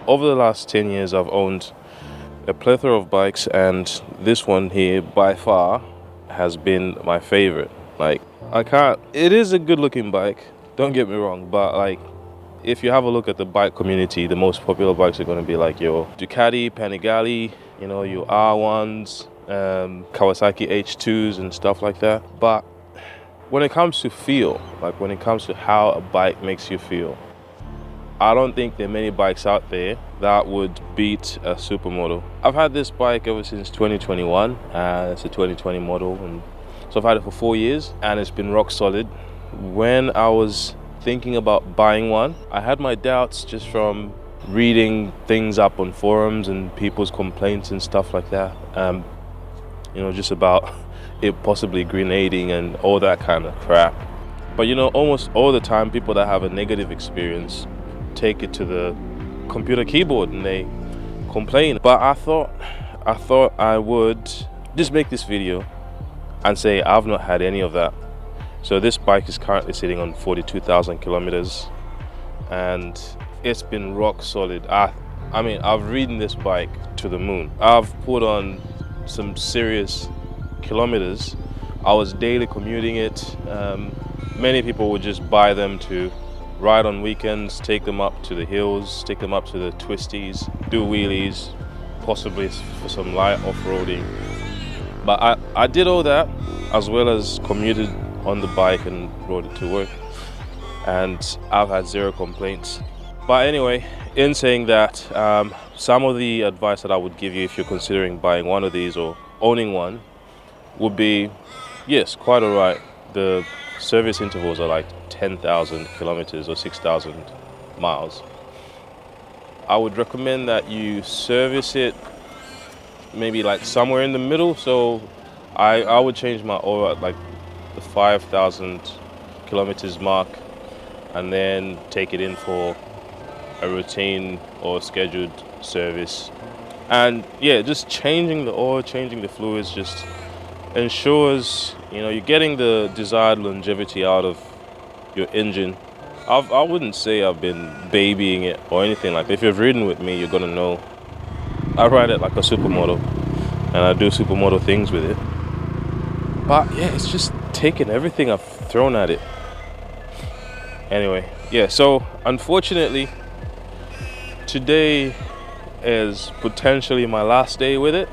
Over the last 10 years, I've owned a plethora of bikes, and this one here by far has been my favorite. Like, it is a good looking bike, don't get me wrong, but like, if you have a look at the bike community, the most popular bikes are going to be like your Ducati, Panigale, your R1s, Kawasaki H2s and stuff like that. But when it comes to feel, like when it comes to how a bike makes you feel, I don't think there are many bikes out there that would beat a Supermoto. I've had this bike ever since 2021. It's a 2020 model, and so I've had it for 4 years, and it's been rock solid. When I was thinking about buying one, I had my doubts just from reading things up on forums and people's complaints and stuff like that. Just about it possibly grenading and all that kind of crap. But almost all the time, people that have a negative experience take it to the computer keyboard and they complain. But I thought I would just make this video and say I've not had any of that. So this bike is currently sitting on 42,000 kilometers, and it's been rock solid. I've ridden this bike to the moon. I've put on some serious kilometers. I was daily commuting it. Many people would just buy them to ride on weekends, take them up to the hills, take them up to the twisties, do wheelies, possibly for some light off-roading. But I did all that, as well as commuted on the bike and rode it to work, and I've had zero complaints. But anyway, in saying that, some of the advice that I would give you if you're considering buying one of these or owning one would be, yes, quite alright. The service intervals are like 10,000 kilometers or 6,000 miles. I would recommend that you service it maybe like somewhere in the middle. So I would change my oil at like the 5,000 kilometers mark, and then take it in for a routine or scheduled service. And yeah, just changing the oil, changing the fluids just ensures you're getting the desired longevity out of your engine. I wouldn't say I've been babying it or anything like that. If you've ridden with me, you're gonna know I ride it like a Supermoto, and I do Supermoto things with it. But yeah, it's just taken everything I've thrown at it. Anyway, yeah, so unfortunately today is potentially my last day with it.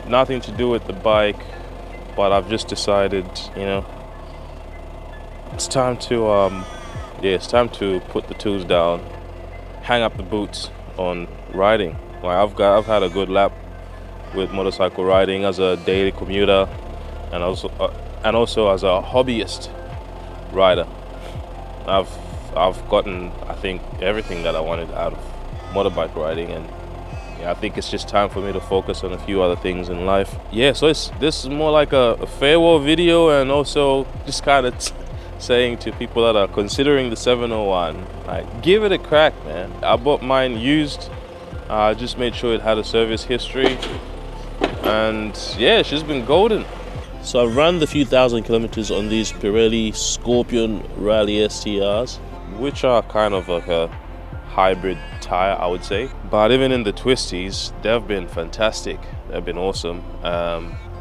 Nothing to do with the bike, but I've just decided, it's time to put the tools down, hang up the boots on riding. Like I've had a good lap with motorcycle riding as a daily commuter, and also as a hobbyist rider. I've gotten, I think, everything that I wanted out of motorbike riding, and yeah, I think it's just time for me to focus on a few other things in life. Yeah, so this is more like a farewell video, and also just kind of saying to people that are considering the 701, like, give it a crack, man. I bought mine used. I just made sure it had a service history, and yeah, it's just been golden. So I've run the few thousand kilometers on these Pirelli Scorpion Rally STRs, which are kind of like a hybrid tire, I would say. But even in the twisties, they've been fantastic. They've been awesome.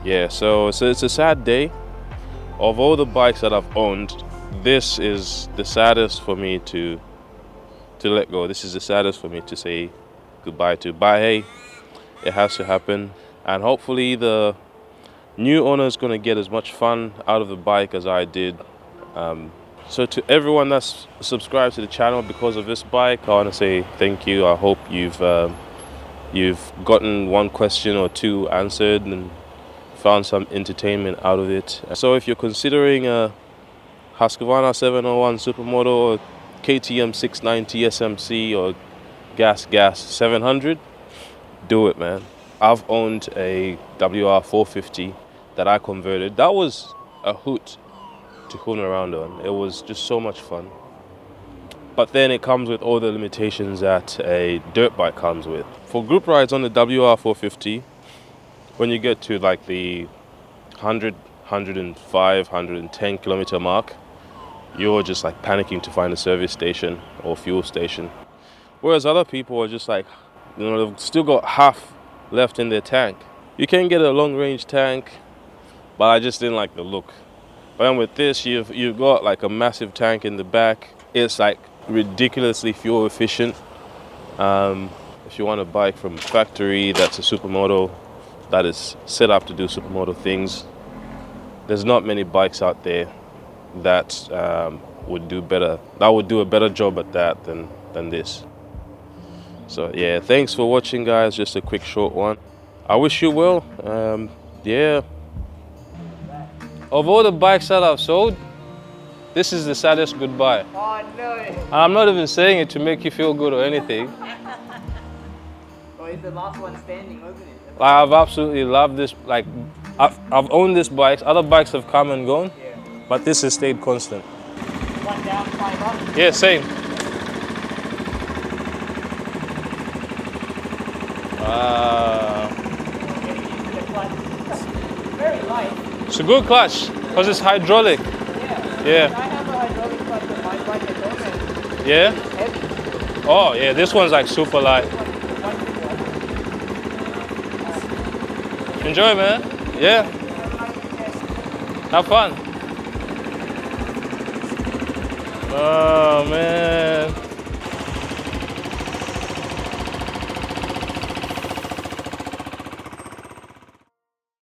Yeah, so it's a sad day. Of all the bikes that I've owned, this is the saddest for me to let go. This is the saddest for me to say goodbye to. But hey, it has to happen, and hopefully the new owner is going to get as much fun out of the bike as I did. So to everyone that's subscribed to the channel because of this bike, I want to say thank you. I hope you've gotten one question or two answered and found some entertainment out of it. So if you're considering a Husqvarna 701 Supermoto or KTM 690 SMC or Gas 700, do it, man. I've owned a WR450 that I converted. That was a hoot to hoon around on. It was just so much fun. But then it comes with all the limitations that a dirt bike comes with. For group rides on the WR450, when you get to like the 100, 105, 110 kilometer mark, you're just like panicking to find a service station or fuel station. Whereas other people are just like, you know, they've still got half left in their tank. You can get a long range tank, but I just didn't like the look. But then with this, you've got like a massive tank in the back. It's like ridiculously fuel efficient. If you want a bike from factory that's a Supermoto, that is set up to do Supermoto things, there's not many bikes out there that would do better. That would do a better job at that than this. So yeah, thanks for watching, guys. Just a quick short one. I wish you well. Yeah. Of all the bikes that I've sold, this is the saddest goodbye. Oh no! And I'm not even saying it to make you feel good or anything. Oh, it's the last one standing, wasn't it? Like, I've absolutely loved this. Like, I've owned this bike. Other bikes have come and gone, Yeah. but this has stayed constant. 1 down, 5 up. Yeah, same. Getting used to the clutch. Very light. It's a good clutch because it's hydraulic. Yeah. Yeah. I have a hydraulic clutch on my bike at home and Yeah. it's heavy. Oh yeah, this one's like super light. Enjoy, man. Yeah. Have fun. Oh man.